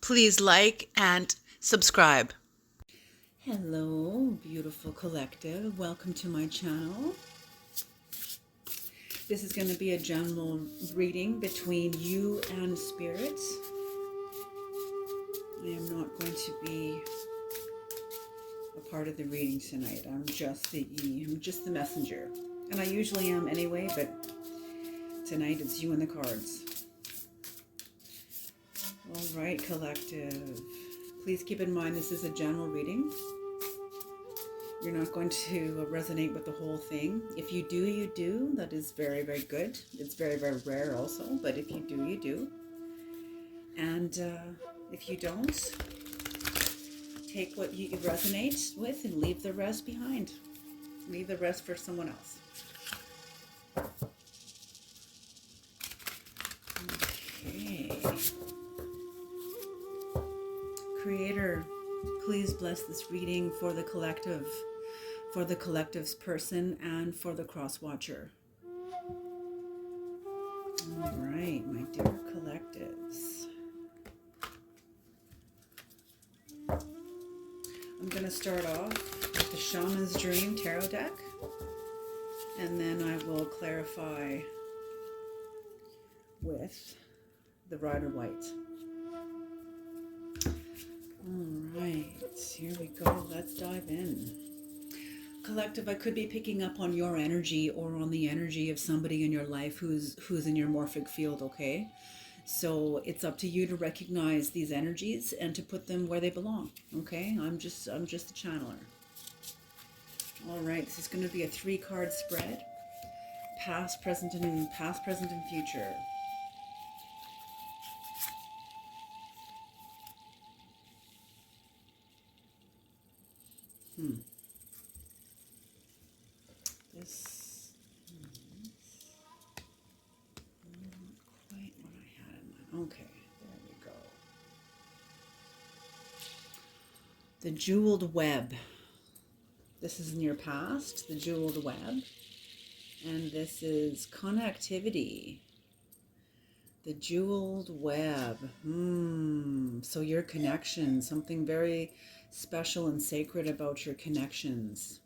Please like and subscribe. Hello, beautiful collective. Welcome to my channel. This is going to be a general reading between you and spirit. I am not going to be a part of the reading tonight. I'm just the messenger. And I usually am anyway, but tonight it's you and the cards. All right, collective. Please keep in mind this is a general reading. You're not going to resonate with the whole thing. If you do, you do. That is very, very good. It's very, very rare also, but if you do, you do. And if you don't, take what you resonate with and leave the rest behind. Leave the rest for someone else. Okay. Creator, please bless this reading for the collective. For the collective's person and for the cross watcher. All right, my dear collectives. I'm going to start off with the Shaman's Dream Tarot deck, and then I will clarify with the Rider White. All right, here we go. Let's dive in. Collective, I could be picking up on your energy or on the energy of somebody in your life who's in your morphic field, okay? So it's up to you to recognize these energies and to put them where they belong, okay? I'm just a channeler. All right, this is going to be a 3-card spread. Past, present, and future. This is not quite what I had in mind. Okay, there we go. The jeweled web. This is in your past, the jeweled web. And this is connectivity. The jeweled web. So your connection, something very special and sacred about your connections.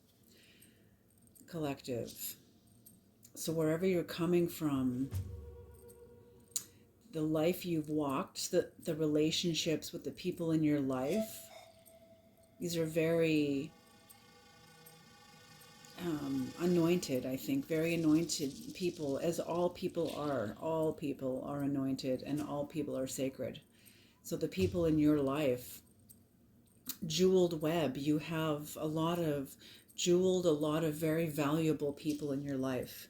Collective. So wherever you're coming from, the life you've walked, the relationships with the people in your life, these are very anointed, I think, very anointed people, as all people are. All people are anointed and all people are sacred. So the people in your life, jeweled web, you have a lot of very valuable people in your life.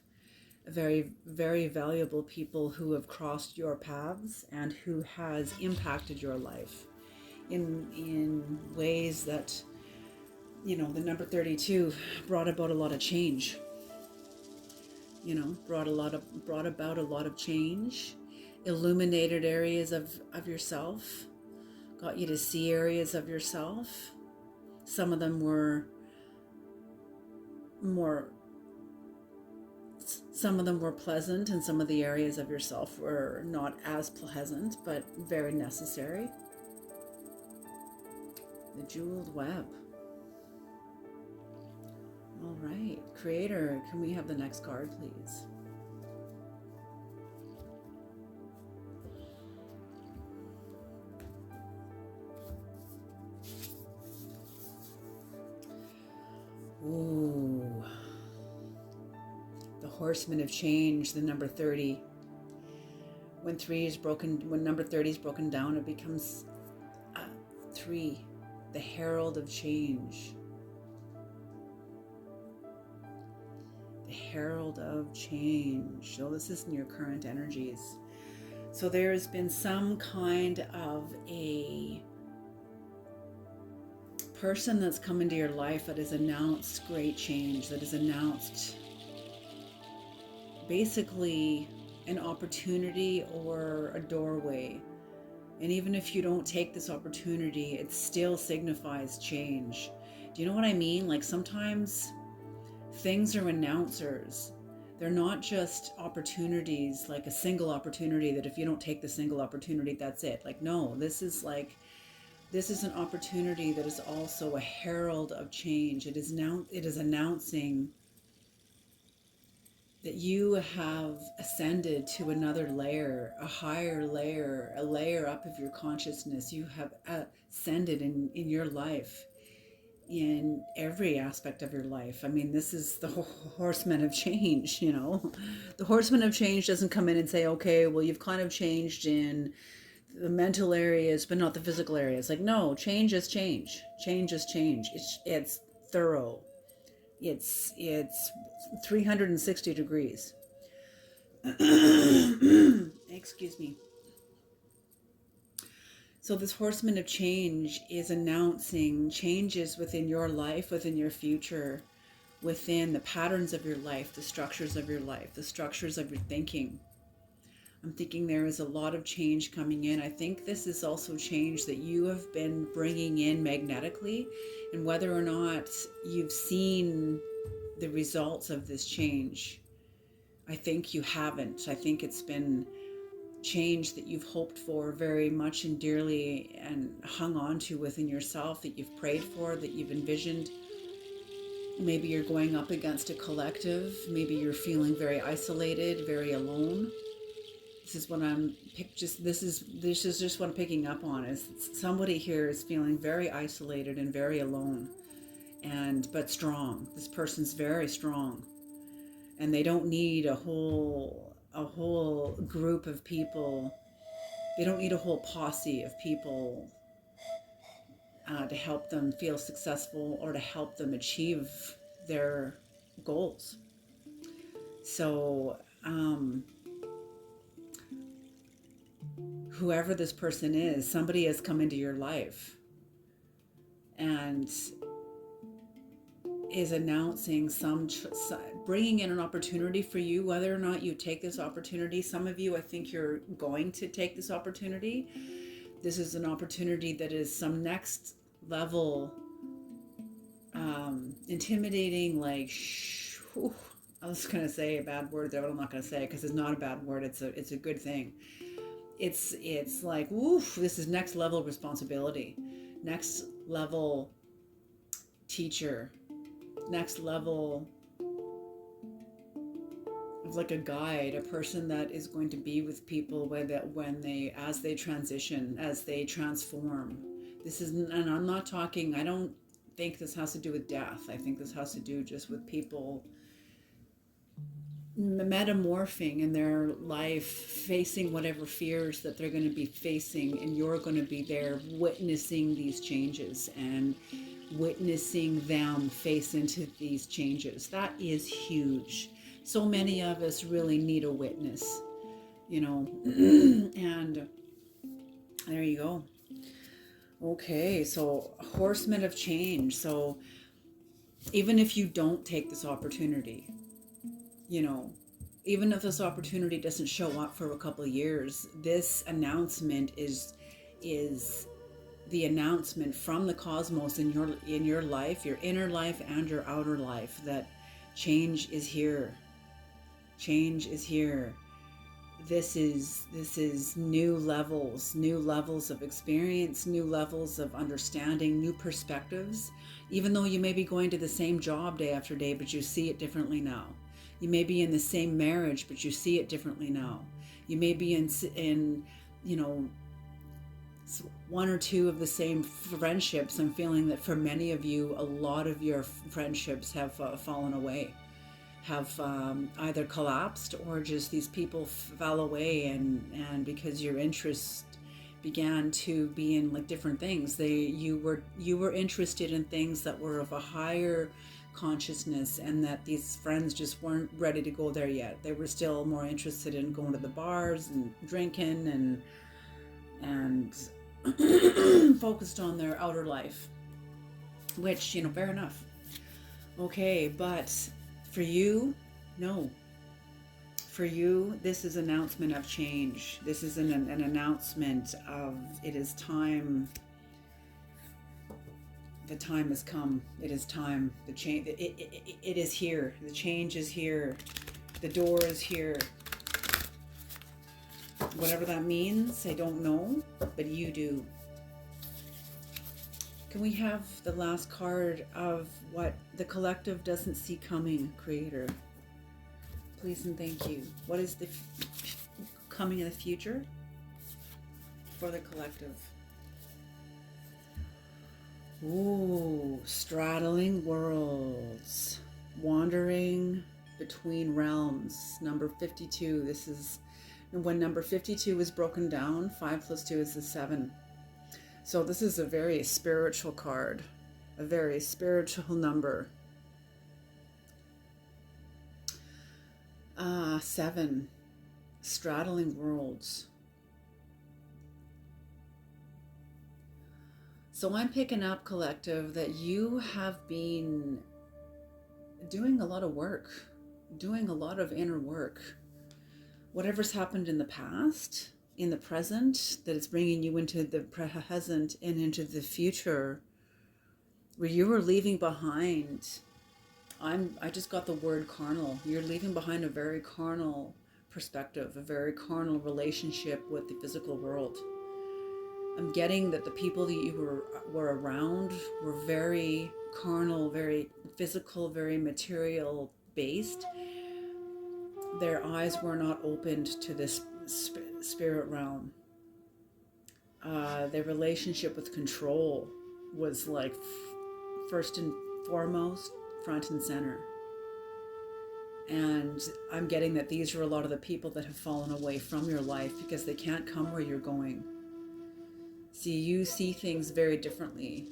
Very, very valuable people who have crossed your paths and who has impacted your life in ways that, you know, the number 32 brought about a lot of change. You know, brought about a lot of change, illuminated areas of yourself, got you to see areas of yourself. Some of them were pleasant, and some of the areas of yourself were not as pleasant, but very necessary. The jeweled web. All right, Creator, can we have the next card, please? Ooh. The Horseman of Change, the number 30. When number 30 is broken down, it becomes 3, the Herald of Change. The Herald of Change. So this isn't your current energies. So there's been some kind of a person that's come into your life that has announced great change, that has announced basically an opportunity or a doorway. And even if you don't take this opportunity, it still signifies change. Do you know what I mean? Like sometimes things are announcers They're not just opportunities, like a single opportunity that if you don't take the single opportunity, that's it. Like, no, this is an opportunity that is also a herald of change. It is announcing that you have ascended to another layer, a higher layer, a layer up of your consciousness. You have ascended in your life, in every aspect of your life. I mean, this is the horseman of change, you know. The horseman of change doesn't come in and say, okay, well, you've kind of changed in the mental areas, but not the physical areas. Like, no, change is change. Change is change. It's thorough. It's 360 degrees. Excuse me. So this horseman of change is announcing changes within your life, within your future, within the patterns of your life, the structures of your life, the structures of your thinking. I'm thinking there is a lot of change coming in. I think this is also change that you have been bringing in magnetically, and whether or not you've seen the results of this change, I think you haven't. I think it's been change that you've hoped for very much and dearly and hung on to within yourself, that you've prayed for, that you've envisioned. Maybe you're going up against a collective. Maybe you're feeling very isolated, very alone. This is what I'm this is just what I'm picking up on, is somebody here is feeling very isolated and very alone, but strong. This person's very strong, and they don't need a whole group of people. They don't need a whole posse of people to help them feel successful or to help them achieve their goals. So whoever this person is, somebody has come into your life and is announcing bringing in an opportunity for you, whether or not you take this opportunity. Some of you, I think you're going to take this opportunity. This is an opportunity that is some next level, intimidating, like, I was going to say a bad word there, but I'm not going to say it because it's not a bad word. It's a good thing. It's like, oof, this is next level responsibility, next level teacher, next level of like a guide, a person that is going to be with people as they transition, as they transform. This is, and I'm not talking, I don't think this has to do with death. I think this has to do just with people metamorphing in their life, facing whatever fears that they're going to be facing, and you're going to be there witnessing these changes and witnessing them face into these changes. That is huge. So many of us really need a witness, you know. And there you go. Okay, so horsemen of change. So even if you don't take this opportunity, you know, even if this opportunity doesn't show up for a couple of years, this announcement is the announcement from the cosmos in your life, your inner life and your outer life, that change is here. Change is here. This is new levels of experience, new levels of understanding, new perspectives. Even though you may be going to the same job day after day, but you see it differently now. You may be in the same marriage, but you see it differently now. You may be in you know, one or two of the same friendships. I'm feeling that for many of you, a lot of your friendships have fallen away, have either collapsed, or just these people fell away, and because your interest began to be in like different things. You were interested in things that were of a higher consciousness, and that these friends just weren't ready to go there yet. They were still more interested in going to the bars and drinking and focused on their outer life, which, you know, fair enough. Okay, but for you, no. For you, this is an announcement of change. This is an announcement of, it is time. The time has come. It is time. The change. It is here. The change is here. The door is here. Whatever that means, I don't know, but you do. Can we have the last card of what the collective doesn't see coming, Creator? Please and thank you. What is the coming in the future for the collective? Ooh, straddling worlds, wandering between realms. Number 52. This is when number 52 is broken down. 5 plus 2 is the 7. So this is a very spiritual card, a very spiritual number. 7, straddling worlds. So I'm picking up, collective, that you have been doing a lot of work, doing a lot of inner work. Whatever's happened in the past, in the present, that is bringing you into the present and into the future, where you are leaving behind. I just got the word carnal. You're leaving behind a very carnal perspective, a very carnal relationship with the physical world. I'm getting that the people that you were around were very carnal, very physical, very material based. Their eyes were not opened to this spirit realm. Their relationship with control was like first and foremost, front and center. And I'm getting that these are a lot of the people that have fallen away from your life because they can't come where you're going. See, you see things very differently.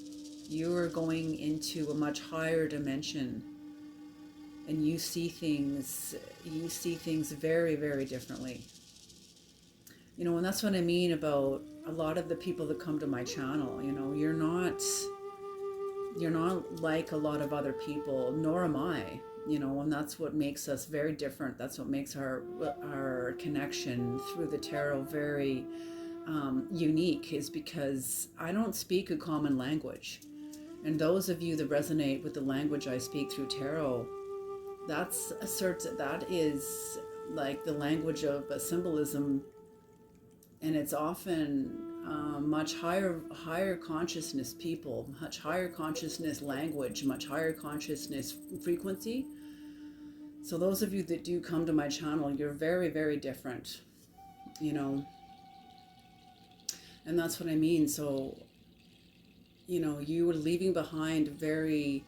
You are going into a much higher dimension, and you see things very, very differently. You know, and that's what I mean about a lot of the people that come to my channel. You know, you're not like a lot of other people, nor am I. You know, and that's what makes us very different. That's what makes our connection through the tarot very unique, is because I don't speak a common language. And those of you that resonate with the language I speak through tarot, that is like the language of a symbolism, and it's often much higher consciousness people, much higher consciousness language, much higher consciousness frequency. So those of you that do come to my channel, you're very, very different, you know. And that's what I mean. So, you know, you are leaving behind a very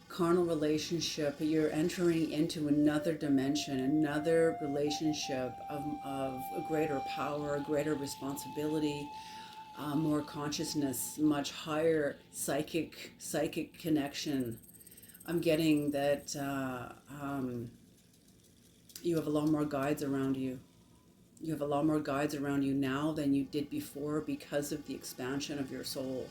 carnal relationship. You're entering into another dimension, another relationship of a greater power, a greater responsibility, more consciousness, much higher psychic connection. I'm getting that you have a lot more guides around you. You have a lot more guides around you now than you did before because of the expansion of your soul.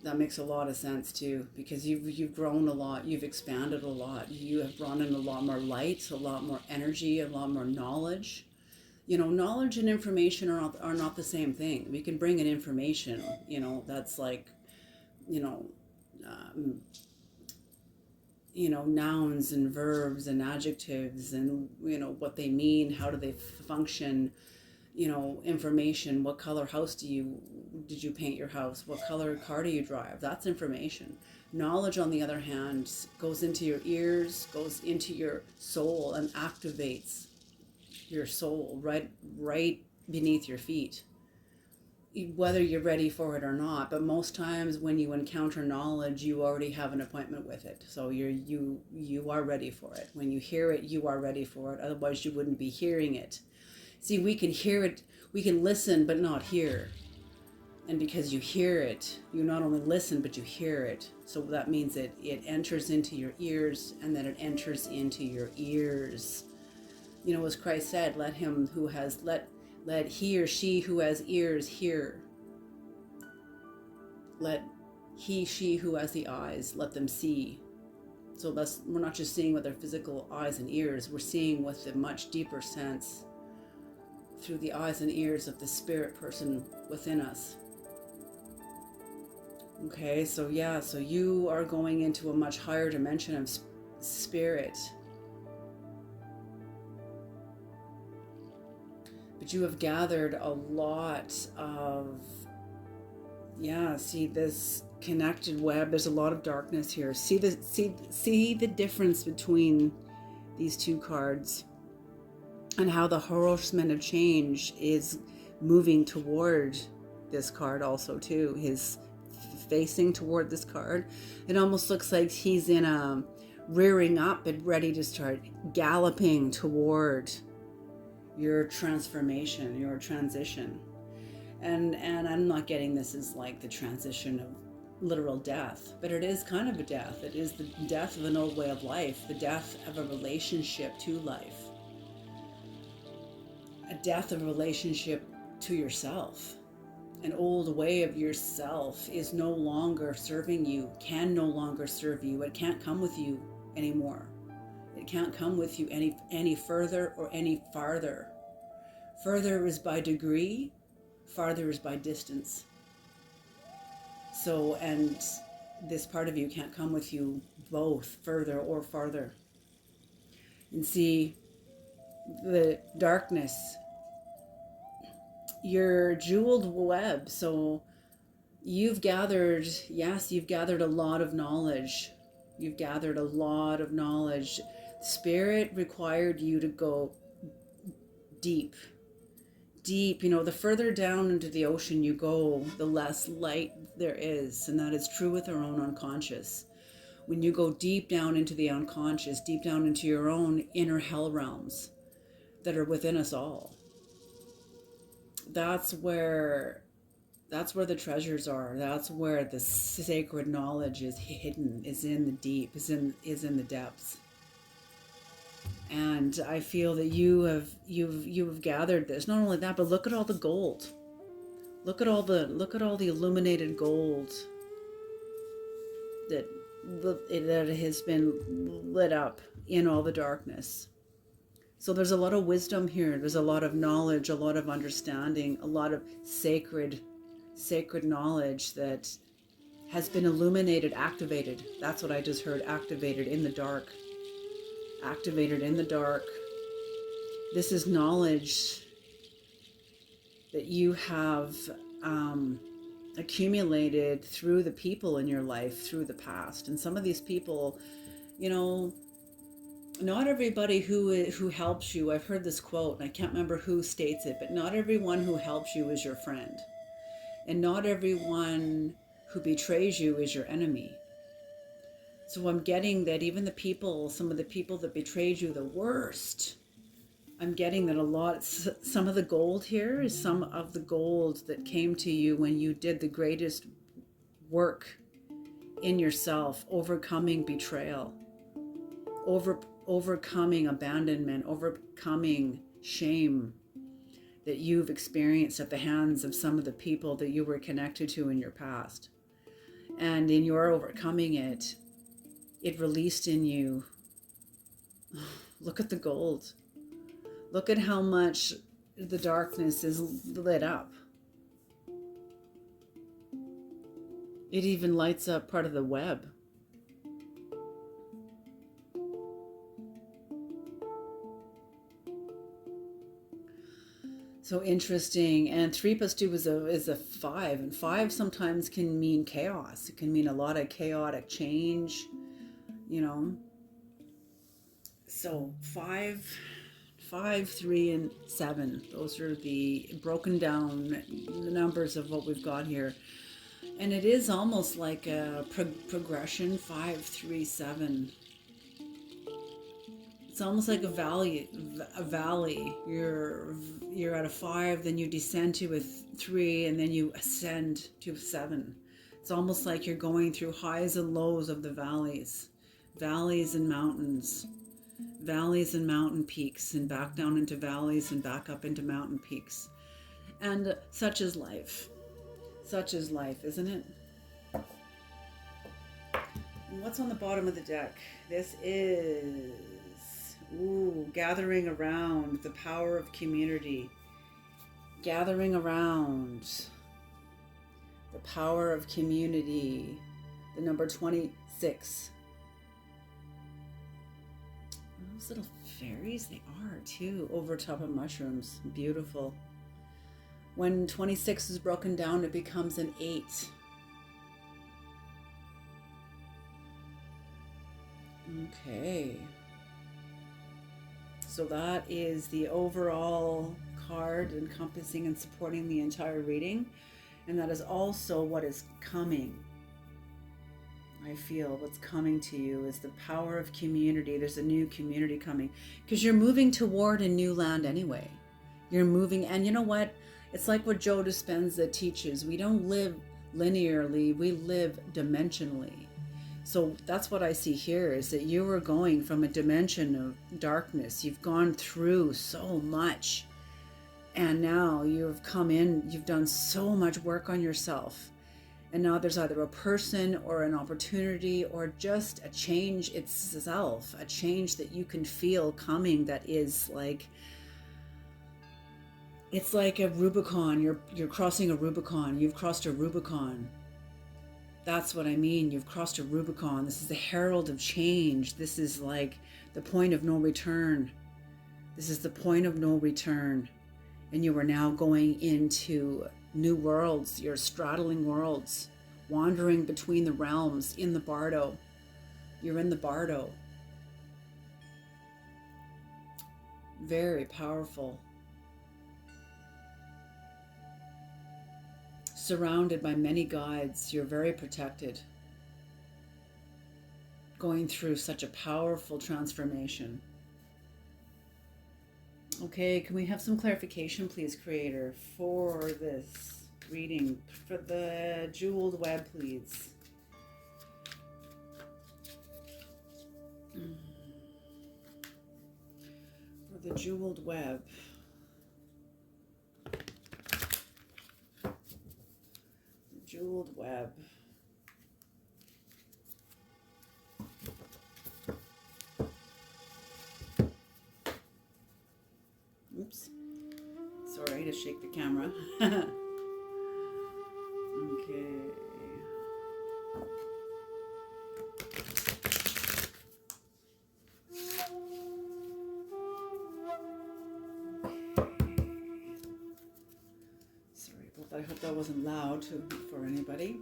That makes a lot of sense too, because you've grown a lot, you've expanded a lot, you have brought in a lot more light, a lot more energy, a lot more knowledge. You know, knowledge and information are not the same thing. We can bring in information, you know, that's like, you know, nouns and verbs and adjectives and, you know, what they mean, how do they function, you know, information. What color house did you paint your house? What color car do you drive? That's information. Knowledge, on the other hand, goes into your ears, goes into your soul, and activates your soul right beneath your feet, whether you're ready for it or not. But most times when you encounter knowledge, you already have an appointment with it, so you are ready for it. When you hear it, you are ready for it, otherwise you wouldn't be hearing it. See, we can hear it, we can listen but not hear, and because you hear it, you not only listen but you hear it. So that means it enters into your ears, and then it enters into your ears. You know, as Christ said, let he or she who has ears hear. Let he, she who has the eyes, let them see. So we're not just seeing with our physical eyes and ears, we're seeing with a much deeper sense through the eyes and ears of the spirit person within us. Okay, so yeah, so you are going into a much higher dimension of spirit. But you have gathered a lot of, yeah, see this connected web. There's a lot of darkness here. See the difference between these two cards, and how the horseman of change is moving toward this card also too. His facing toward this card. It almost looks like he's in a rearing up and ready to start galloping toward your transformation, your transition. And I'm not getting this as like the transition of literal death, but it is kind of a death. It is the death of an old way of life, the death of a relationship to life, a death of a relationship to yourself. An old way of yourself is no longer serving you, can no longer serve you. It can't come with you anymore. It can't come with you any further or any farther. Further is by degree, farther is by distance. So, and this part of you can't come with you both further or farther. And see the darkness, your jeweled web. So you've gathered, yes, you've gathered a lot of knowledge. You've gathered a lot of knowledge. Spirit required you to go deep. Deep, the further down into the ocean you go, the less light there is. And that is true with our own unconscious. When you go deep down into the unconscious, deep down into your own inner hell realms that are within us all, that's where the treasures are. That's where the sacred knowledge is hidden, is in the deep, is in the depths. And I feel that you've gathered this. Not only that, but look at all the gold. Look at all the illuminated gold that has been lit up in all the darkness. So there's a lot of wisdom here. There's a lot of knowledge, a lot of understanding, a lot of sacred knowledge that has been illuminated, activated. That's what I just heard, activated in the dark. Activated in the dark. This is knowledge that you have accumulated through the people in your life, through the past. And some of these people, not everybody who helps you, I've heard this quote, and I can't remember who states it, but not everyone who helps you is your friend. And not everyone who betrays you is your enemy. So I'm getting that even some of the people that betrayed you the worst, I'm getting that some of the gold here is some of the gold that came to you when you did the greatest work in yourself, overcoming betrayal, overcoming abandonment, overcoming shame that you've experienced at the hands of some of the people that you were connected to in your past. And in your overcoming it, it released in you. Look at the gold. Look at how much the darkness is lit up. It even lights up part of the web. So interesting. And 3 + 2 is a 5. And 5 sometimes can mean chaos. It can mean a lot of chaotic change, So 5, 3, and 7. Those are the broken down numbers of what we've got here. And it is almost like a progression, 5, 3, 7. It's almost like a valley. You're at a 5, then you descend to a 3, and then you ascend to a 7. It's almost like you're going through highs and lows of the valleys and mountains, valleys and mountain peaks, and back down into valleys and back up into mountain peaks. And such is life. Such is life, isn't it? And what's on the bottom of the deck? This is gathering around, the power of community. Gathering around, the power of community. The number 26. Those little fairies, they are too, over top of mushrooms. Beautiful. When 26 is broken down, it becomes an 8. Okay. So that is the overall card encompassing and supporting the entire reading. And that is also what is coming. I feel what's coming to you is the power of community. There's a new community coming because you're moving toward a new land anyway. You're moving, and you know what? It's like what Joe Dispenza teaches. We don't live linearly, we live dimensionally. So that's what I see here, is that you are going from a dimension of darkness. You've gone through so much, and now you've come in, you've done so much work on yourself. And now there's either a person or an opportunity or just a change itself, a change that you can feel coming that is like, it's like a Rubicon. You're crossing a Rubicon. You've crossed a Rubicon. That's what I mean. You've crossed a Rubicon. This is the herald of change. This is like the point of no return. This is the point of no return. And you are now going into new worlds. You're straddling worlds, wandering between the realms in the bardo. You're in the bardo. Very powerful. Surrounded by many guides. You're very protected. Going through such a powerful transformation. Okay, can we have some clarification, please, Creator, for this reading? For the jeweled web, please. For the jeweled web. The jeweled web. Oops. Sorry to shake the camera. Okay. Sorry about that. I hope that wasn't loud for anybody.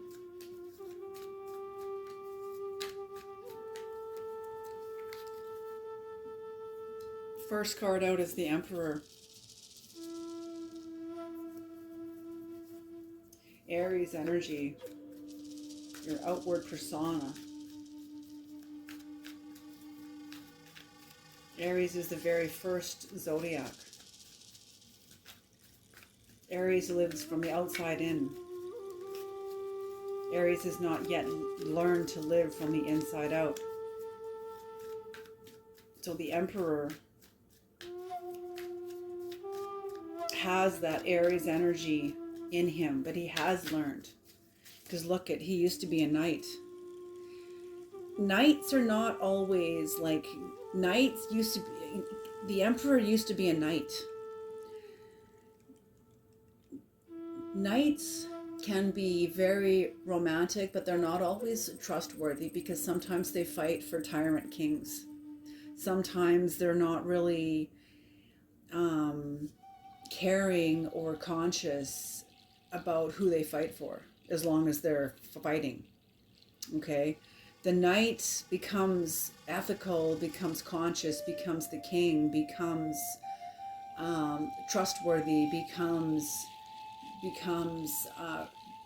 First card out is the Emperor. Aries energy, your outward persona. Aries is the very first zodiac. Aries lives from the outside in. Aries has not yet learned to live from the inside out. So the Emperor has that Aries energy in him, but he has learned. Because look at, he used to be a knight. Knights are not always like, knights used to be, the Emperor used to be a knight. Knights can be very romantic, but they're not always trustworthy because sometimes they fight for tyrant kings. Sometimes they're not really caring or conscious about who they fight for, as long as they're fighting. Okay, the knight becomes ethical, becomes conscious, becomes the king, becomes trustworthy, becomes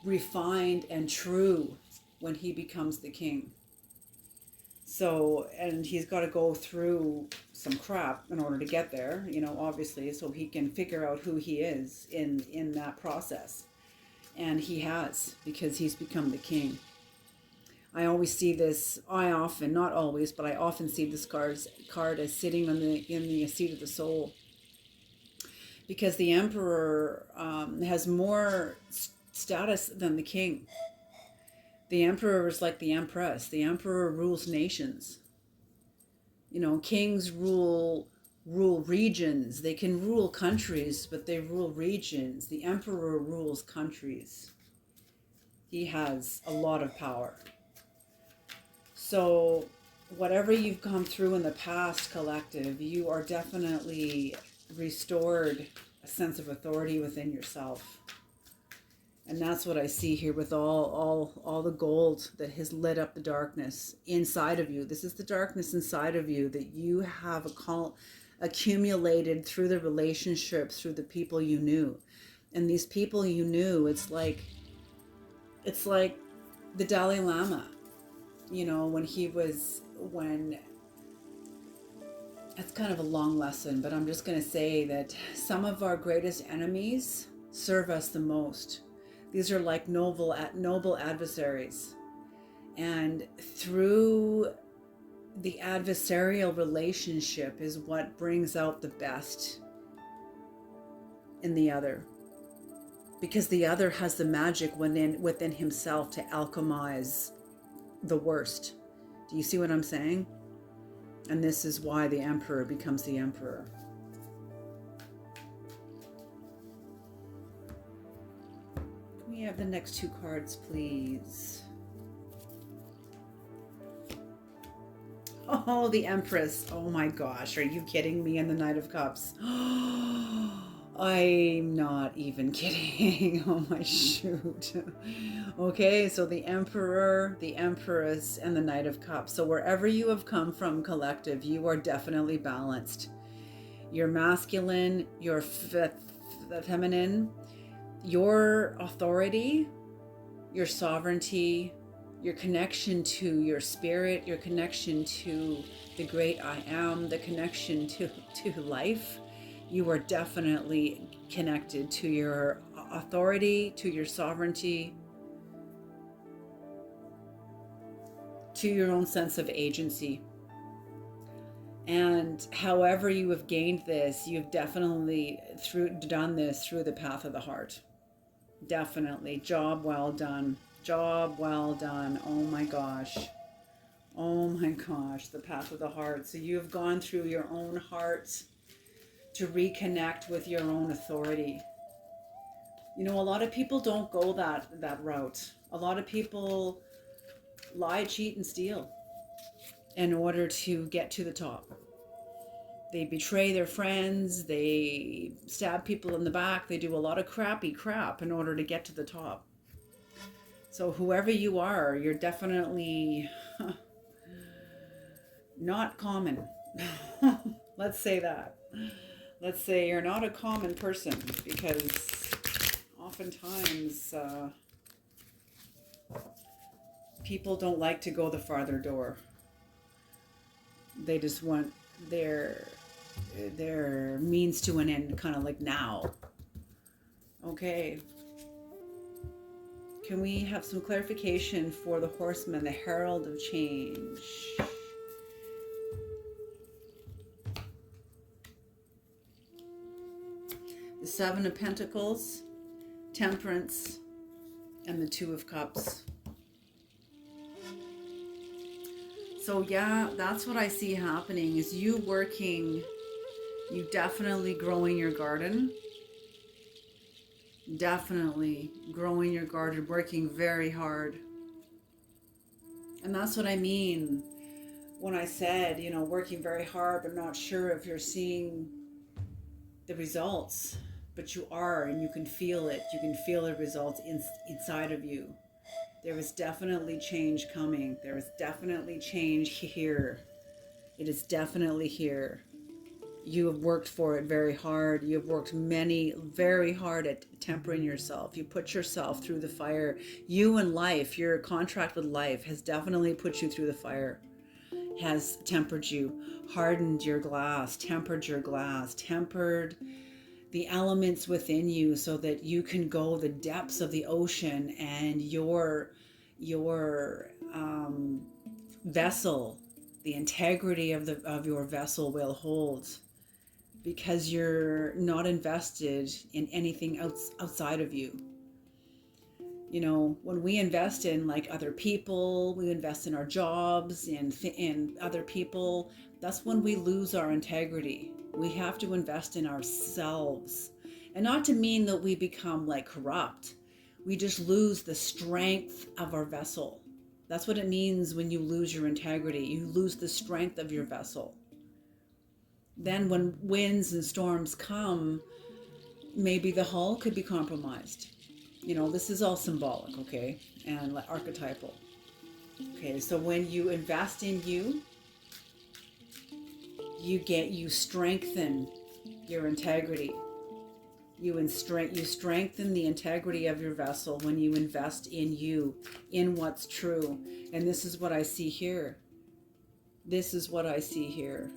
refined and true when he becomes the king. So, and he's got to go through some crap in order to get there, you know, obviously, so he can figure out who he is in that process. And he has, because he's become the king. I always see this, not always, but I often see this card as sitting in the seat of the soul. Because the Emperor has more status than the king. The Emperor is like the Empress. The Emperor rules nations. You know, kings rule regions. They can rule countries, but they rule regions. The Emperor rules countries. He has a lot of power. So whatever you've gone through in the past, collective, you are definitely restored a sense of authority within yourself. And that's what I see here with all the gold that has lit up the darkness inside of you. This is the darkness inside of you that you have accumulated through the relationships, through the people you knew. And these people you knew, it's like the Dalai Lama, when that's kind of a long lesson, but I'm just going to say that some of our greatest enemies serve us the most. These are like noble adversaries. And through the adversarial relationship is what brings out the best in the other. Because the other has the magic within himself to alchemize the worst. Do you see what I'm saying? And this is why the emperor becomes the emperor. Can we have the next two cards, please? Oh, the Empress. Oh my gosh, are you kidding me? And the Knight of Cups. I'm not even kidding. Oh my shoot. Okay, so the Emperor, the Empress, and the Knight of Cups. So wherever you have come from, collective, you are definitely balanced. You're masculine, you're feminine, your authority, your sovereignty, your connection to your spirit, your connection to the great I am, the connection to life. You are definitely connected to your authority, to your sovereignty, to your own sense of agency. And however you have gained this, you've definitely done this through the path of the heart. Definitely. Job well done. Job well done. Oh my gosh. Oh my gosh. The path of the heart. So you've gone through your own heart to reconnect with your own authority. You know, a lot of people don't go that route. A lot of people lie, cheat, and steal in order to get to the top. They betray their friends, they stab people in the back, they do a lot of crappy crap in order to get to the top. So whoever you are, you're definitely not common. Let's say that. Let's say you're not a common person, because oftentimes people don't like to go the farther door. They just want their means to an end, kind of like now. Okay. Can we have some clarification for the Horseman, the Herald of Change? The Seven of Pentacles, Temperance, and the Two of Cups. So yeah, that's what I see happening, is you working, you definitely growing your garden. Definitely growing your garden, working very hard. And that's what I mean when I said, working very hard, but not sure if you're seeing the results. But you are, and you can feel it. You can feel the results inside of you. There is definitely change coming. There is definitely change here. It is definitely here. You have worked for it very hard. You have worked very hard at tempering yourself. You put yourself through the fire. You and life, your contract with life has definitely put you through the fire, has tempered you, hardened your glass, tempered the elements within you so that you can go the depths of the ocean, and your vessel, the integrity of your vessel will hold, because you're not invested in anything outside of you. When we invest in like other people, we invest in our jobs and in other people, that's when we lose our integrity. We have to invest in ourselves. And not to mean that we become like corrupt. We just lose the strength of our vessel. That's what it means when you lose your integrity. You lose the strength of your vessel. Then when winds and storms come, maybe the hull could be compromised. This is all symbolic, okay? And archetypal. Okay, so when you invest in you, you strengthen your integrity. You strengthen the integrity of your vessel when you invest in you, in what's true. And this is what I see here. This is what I see here.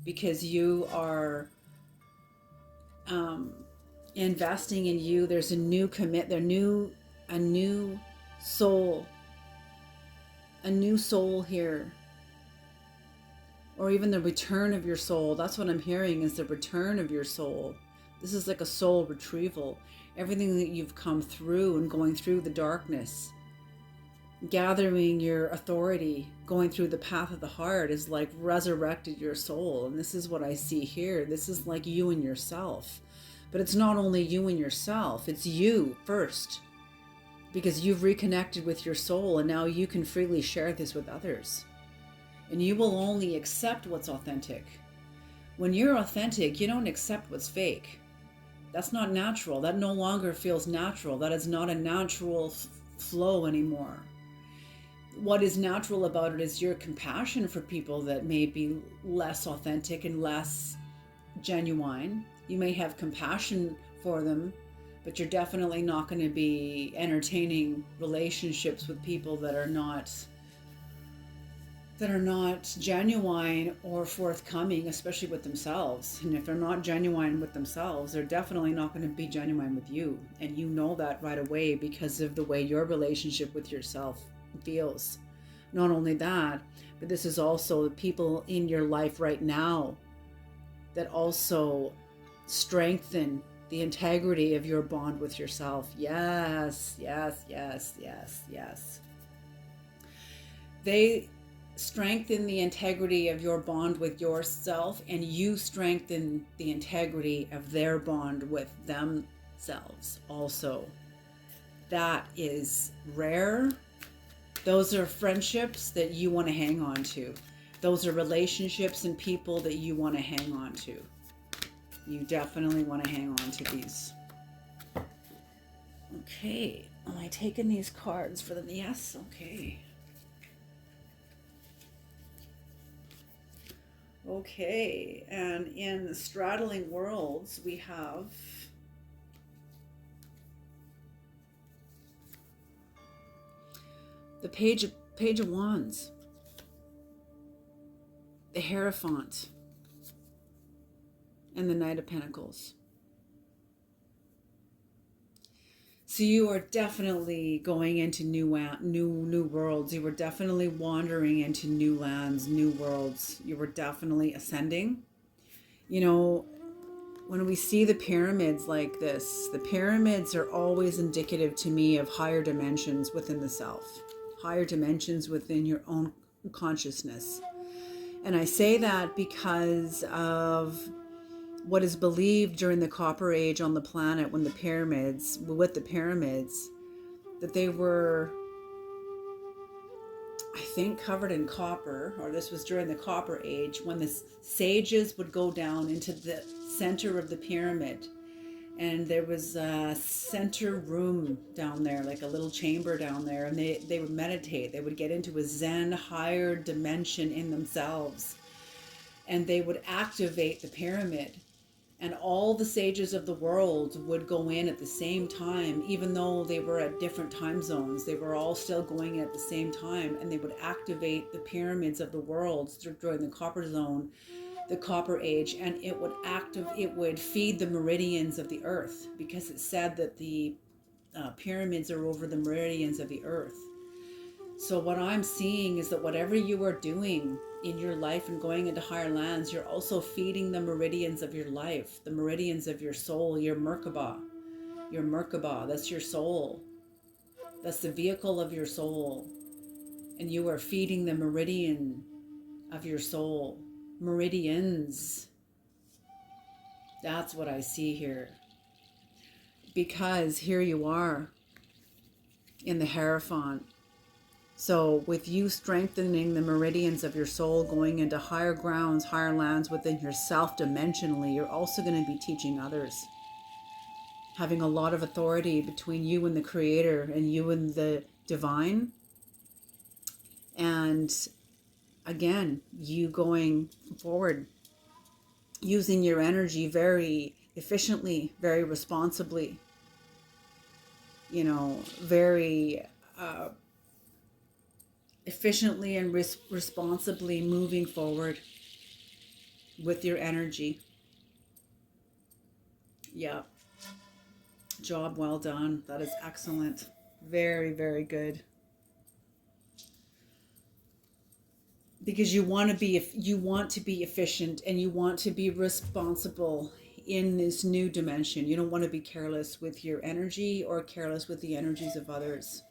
Because you are investing in you. There's a new a new soul here, or even the return of your soul. That's what I'm hearing, is the return of your soul. This is like a soul retrieval. Everything that you've come through and going through the darkness, gathering your authority, going through the path of the heart, is like resurrected your soul. And this is what I see here. This is like you and yourself. But it's not only you and yourself, it's you first. Because you've reconnected with your soul, and now you can freely share this with others. And you will only accept what's authentic. When you're authentic, you don't accept what's fake. That's not natural. That no longer feels natural. That is not a natural flow anymore. What is natural about it is your compassion for people that may be less authentic and less genuine. You may have compassion for them, but you're definitely not going to be entertaining relationships with people that are not genuine or forthcoming, especially with themselves. And if they're not genuine with themselves, they're definitely not going to be genuine with you. And you know that right away because of the way your relationship with yourself feels. Not only that, but this is also the people in your life right now that also strengthen the integrity of your bond with yourself. Yes, yes, yes, yes, yes. They strengthen the integrity of your bond with yourself, and you strengthen the integrity of their bond with themselves also. That is rare. Those are friendships that you want to hang on to. Those are relationships and people that you want to hang on to. You definitely want to hang on to these. Okay. Am I taking these cards for them? Yes. Okay. Okay. And in Straddling Worlds, we have the Page of Wands, the Hierophant, and the Knight of Pentacles. So you are definitely going into new worlds. You were definitely wandering into new lands, new worlds. You were definitely ascending. When we see the pyramids like this, the pyramids are always indicative to me of higher dimensions within the self, higher dimensions within your own consciousness. And I say that because of what is believed during the Copper Age on the planet, with the pyramids, that they were, I think, covered in copper, or this was during the Copper Age, when the sages would go down into the center of the pyramid, and there was a center room down there, like a little chamber down there, and they would meditate. They would get into a Zen higher dimension in themselves, and they would activate the pyramid. And all the sages of the world would go in at the same time, even though they were at different time zones. They were all still going in at the same time, and they would activate the pyramids of the world during the Copper Age, and it would feed the meridians of the earth, because it said that the pyramids are over the meridians of the earth. So what I'm seeing is that whatever you are doing in your life and going into higher lands, you're also feeding the meridians of your life, the meridians of your soul, your Merkaba. Your Merkaba, that's your soul. That's the vehicle of your soul. And you are feeding the meridian of your soul. Meridians. That's what I see here. Because here you are. in the Hierophant. So with you strengthening the meridians of your soul, going into higher grounds, higher lands within yourself dimensionally, you're also going to be teaching others. Having a lot of authority between you and the Creator and you and the divine. And again, you going forward, using your energy very efficiently, very responsibly, very efficiently and responsibly moving forward with your energy. Yeah. Job well done. That is excellent. Very, very good. Because you want to be efficient and you want to be responsible in this new dimension. You don't want to be careless with your energy or careless with the energies of others.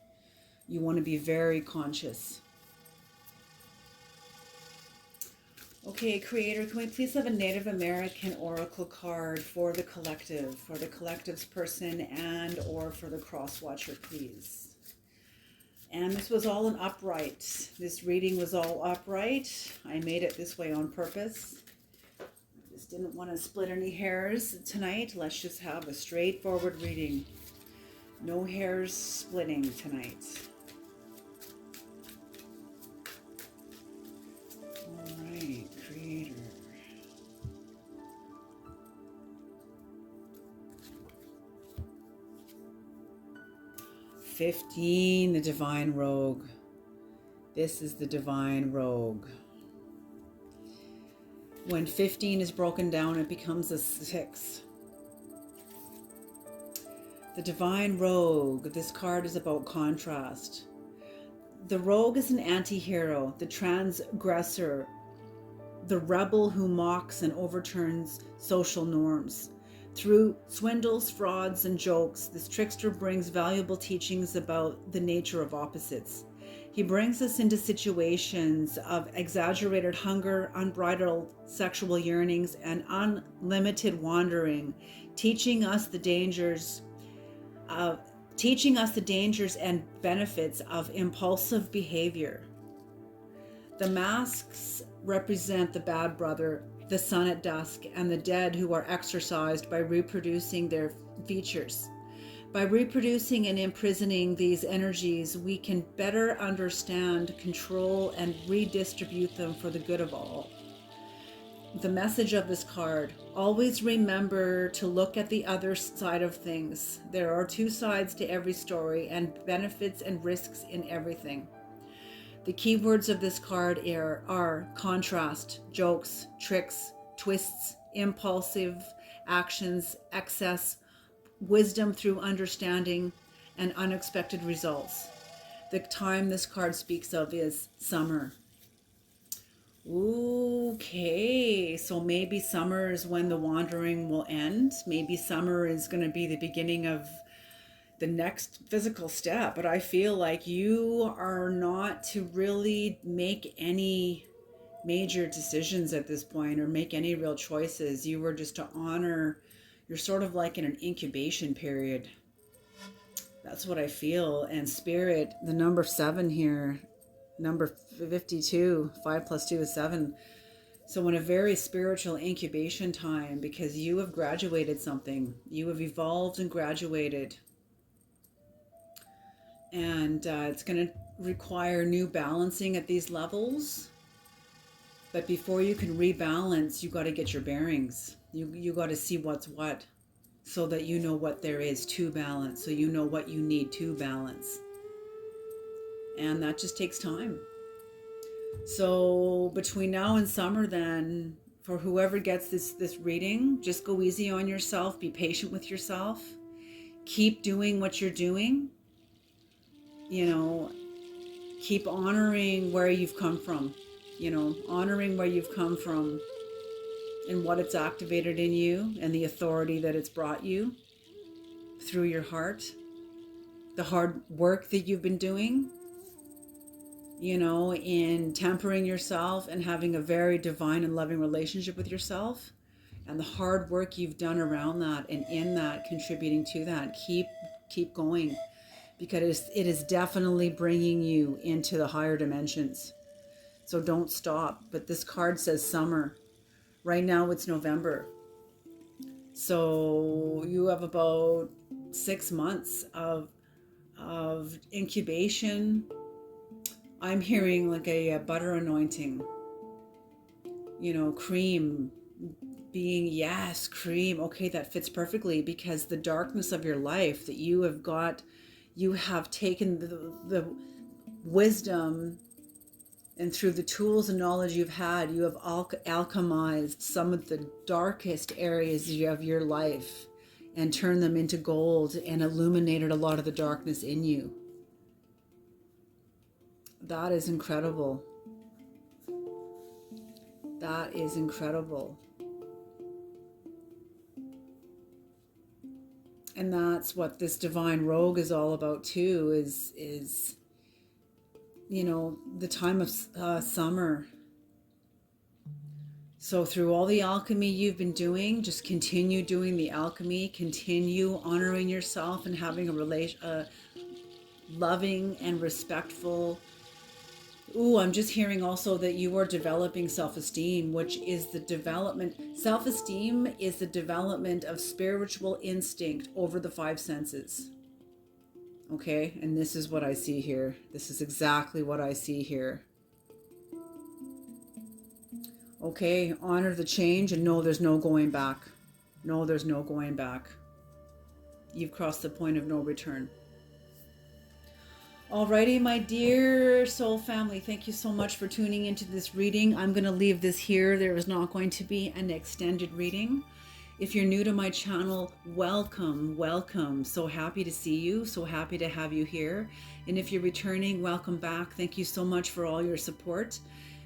You want to be very conscious. Okay, Creator, can we please have a Native American oracle card for the collective's person and or for the cross watcher, please? And this was all an upright. This reading was all upright. I made it this way on purpose. I just didn't want to split any hairs tonight. Let's just have a straightforward reading. No hairs splitting tonight. All right, Creator. $15, the Divine Rogue. This is the Divine Rogue. When 15 is broken down, it becomes a 6. The Divine Rogue. This card is about contrast. The Rogue is an anti-hero, the transgressor, the rebel who mocks and overturns social norms. Through swindles, frauds, and jokes, this trickster brings valuable teachings about the nature of opposites. He brings us into situations of exaggerated hunger, unbridled sexual yearnings, and unlimited wandering, teaching us the dangers and benefits of impulsive behavior. The masks represent the bad brother, the sun at dusk, and the dead who are exorcised by reproducing their features. By reproducing and imprisoning these energies, we can better understand, control, and redistribute them for the good of all. The message of this card: always remember to look at the other side of things. There are two sides to every story, and benefits and risks in everything. The keywords of this card are contrast, jokes, tricks, twists, impulsive actions, excess, wisdom through understanding, and unexpected results. The time this card speaks of is summer. Okay, so maybe summer is when the wandering will end. Maybe summer is going to be the beginning of the next physical step, but I feel like you are not to really make any major decisions at this point or make any real choices. You were just to honor. You're sort of like in an incubation period. That's what I feel. And Spirit, the number 7 here, number 52, 5 plus 2 is 7. So in a very spiritual incubation time, because you have graduated something. You have evolved and graduated. And it's going to require new balancing at these levels. But before you can rebalance, you got to get your bearings. You got to see what's what, so that you know what there is to balance, so you know what you need to balance. And that just takes time. So between now and summer, then, for whoever gets this reading, just go easy on yourself. Be patient with yourself. Keep doing what you're doing. Keep honoring where you've come from, honoring where you've come from and what it's activated in you and the authority that it's brought you through your heart, the hard work that you've been doing, in tempering yourself and having a very divine and loving relationship with yourself, and the hard work you've done around that and in that, contributing to that. Keep going. because it is definitely bringing you into the higher dimensions. So don't stop. But this card says summer. Right now it's November. So you have about 6 months of incubation. I'm hearing like a butter anointing, cream being, yes, cream. Okay, that fits perfectly because the darkness of your life that you have taken the wisdom, and through the tools and knowledge you've had, you have alchemized some of the darkest areas of your life and turned them into gold and illuminated a lot of the darkness in you. That is incredible. That is incredible. And that's what this divine rogue is all about too, is the time of summer. So through all the alchemy you've been doing, just continue doing the alchemy, continue honoring yourself and having a loving and respectful. Ooh, I'm just hearing also that you are developing self-esteem, which is the development. Self-esteem is the development of spiritual instinct over the five senses. Okay, and this is what I see here. This is exactly what I see here. Okay, honor the change and know there's no going back. No, there's no going back. You've crossed the point of no return. Alrighty, my dear soul family, thank you so much for tuning into this reading. I'm going to leave this here. There is not going to be an extended reading. If you're new to my channel, welcome, welcome. So happy to see you. So happy to have you here. And if you're returning, welcome back. Thank you so much for all your support.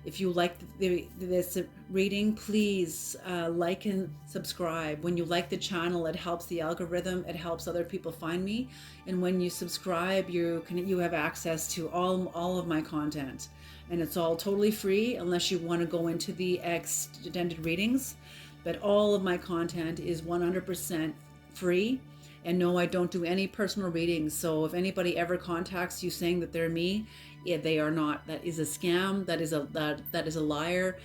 If you like this reading, please like and subscribe. When you like the channel, it helps the algorithm. It helps other people find me. And when you subscribe, you have access to all of my content. And it's all totally free unless you want to go into the extended readings. But all of my content is 100% free. And no, I don't do any personal readings. So if anybody ever contacts you saying that they're me, they are not. That is a scam. That is a liar.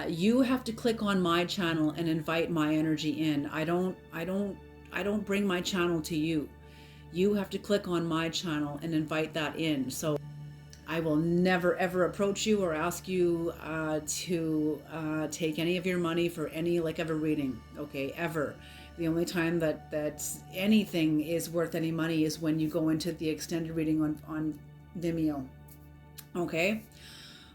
You have to click on my channel and invite my energy in. I don't bring my channel to you. You have to click on my channel and invite that in. So I will never ever approach you or ask you to take any of your money for any of a reading. Okay, ever. The only time that anything is worth any money is when you go into the extended reading on Vimeo. Okay.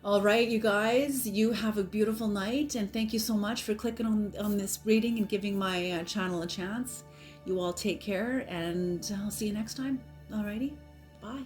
All right, you guys, you have a beautiful night, and thank you so much for clicking on this reading and giving my channel a chance. You all take care, and I'll see you next time. Alrighty, bye.